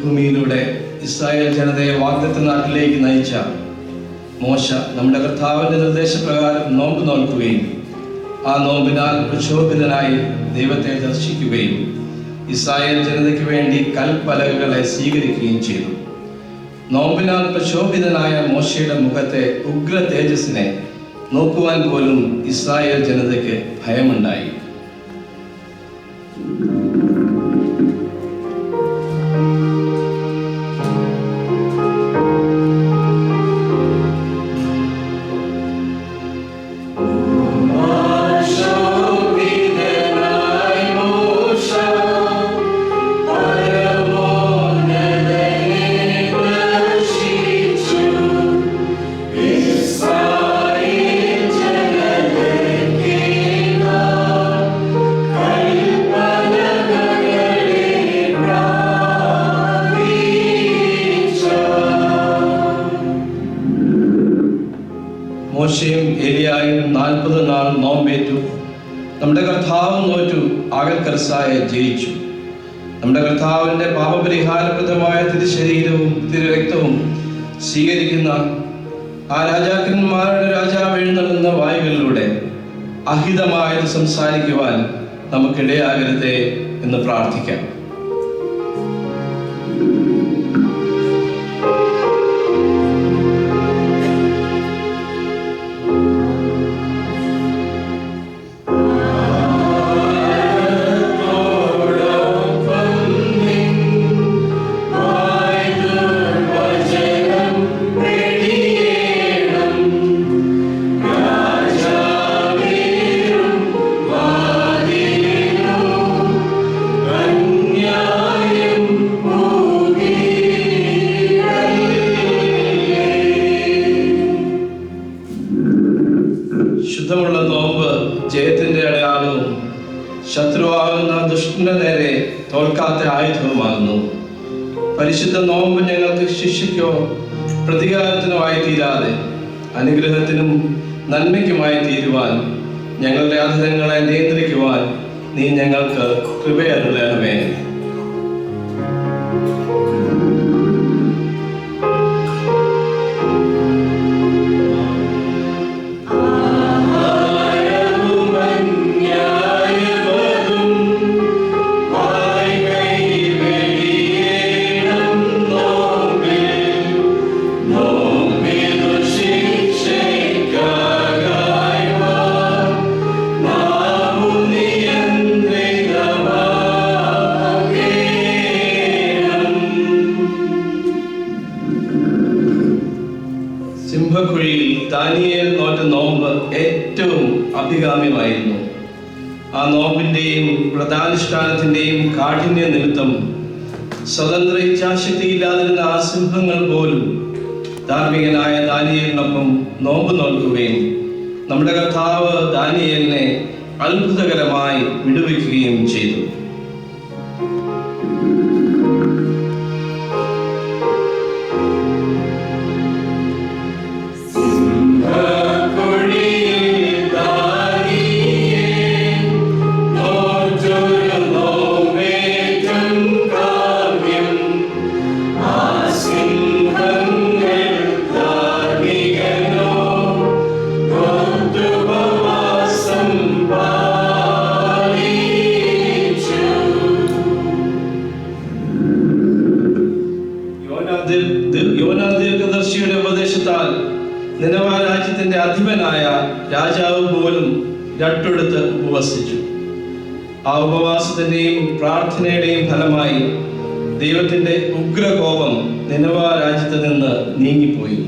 മരുഭൂമിയിലൂടെ ഇസ്രായേൽ ജനതയെ വാഗ്ദത്ത നാട്ടിലേക്ക് നയിച്ച മോശ നമ്മുടെ കർത്താവിൻ്റെ നിർദ്ദേശപ്രകാരം നോമ്പ് നോൽക്കുകയും ആ നോമ്പിനാൽ പ്രക്ഷോഭിതനായി ദൈവത്തെ ദർശിക്കുകയും ഇസ്രായേൽ ജനതയ്ക്ക് വേണ്ടി കൽപ്പലകകളെ സ്വീകരിക്കുകയും ചെയ്തു. നോമ്പിനാൽ പ്രക്ഷോഭിതനായ മോശയുടെ മുഖത്തെ ഉഗ്ര തേജസ്സിനെ നോക്കുവാൻ പോലും ഇസ്രായേൽ ജനതയ്ക്ക് ഭയമുണ്ടായി. മോശയും ഏലിയായും 40 നാൾ നോമ്പേറ്റു. നമ്മുടെ കർത്താവ് നോറ്റു, ആകൽക്കർസായെ ജയിച്ചു. നമ്മുടെ കർത്താവിൻ്റെ പാപപരിഹാരപ്രദമായ തിരുശരീരവും തിരുരക്തവും സ്വീകരിക്കുന്ന ആ രാജാക്കന്മാരുടെ രാജാവ് എഴുന്നള്ളുന്ന വായുകളിലൂടെ അഹിതമായത് സംസാരിക്കുവാൻ നമുക്കിടയാകരുതേ എന്ന് പ്രാർത്ഥിക്കാം. ശുദ്ധമുള്ള നോമ്പ് ജയത്തിന്റെ അടയാളവും ശത്രുവാകുന്ന ദുഷ്ടന്റെ നേരെ തോൽക്കാത്ത ആയുധവുമാകുന്നു. പരിശുദ്ധ നോമ്പ് ഞങ്ങൾക്ക് ശിക്ഷയ്ക്കോ പ്രതികാരത്തിനുമായി തീരാതെ അനുഗ്രഹത്തിനും നന്മയ്ക്കുമായി തീരുവാൻ, ഞങ്ങളുടെ അധരങ്ങളെ നിയന്ത്രിക്കുവാൻ നീ ഞങ്ങൾക്ക് കൃപയരുളണമേ. സിംഹക്കുഴിയിൽ ദാനിയേൽ നോറ്റ നോമ്പ് ഏറ്റവും അഭികാമ്യമായിരുന്നു. ആ നോമ്പിൻ്റെയും വ്രതാനുഷ്ഠാനത്തിൻ്റെയും കാഠിന്യ നിമിത്തം സ്വതന്ത്ര ഇച്ഛാശക്തിയില്ലാതിരുന്ന ആ സിംഹങ്ങൾ പോലും ധാർമ്മികനായ ദാനിയേലിനൊപ്പം നോമ്പ് നോൽക്കുകയും നമ്മുടെ കർത്താവ് ദാനിയേലിനെ അത്ഭുതകരമായി വിടുവിക്കുകയും ചെയ്തു. ദീർഘദർശിയുടെ ഉപദേശത്താൽ നിനവാ രാജ്യത്തിന്റെ അധിപനായ രാജാവ് പോലും രട്ടെടുത്ത് ഉപവസിച്ചു. ആ ഉപവാസത്തിന്റെയും പ്രാർത്ഥനയുടെയും ഫലമായി ദൈവത്തിന്റെ ഉഗ്രകോപം നിനവാ രാജ്യത്ത് നിന്ന് നീങ്ങിപ്പോയി.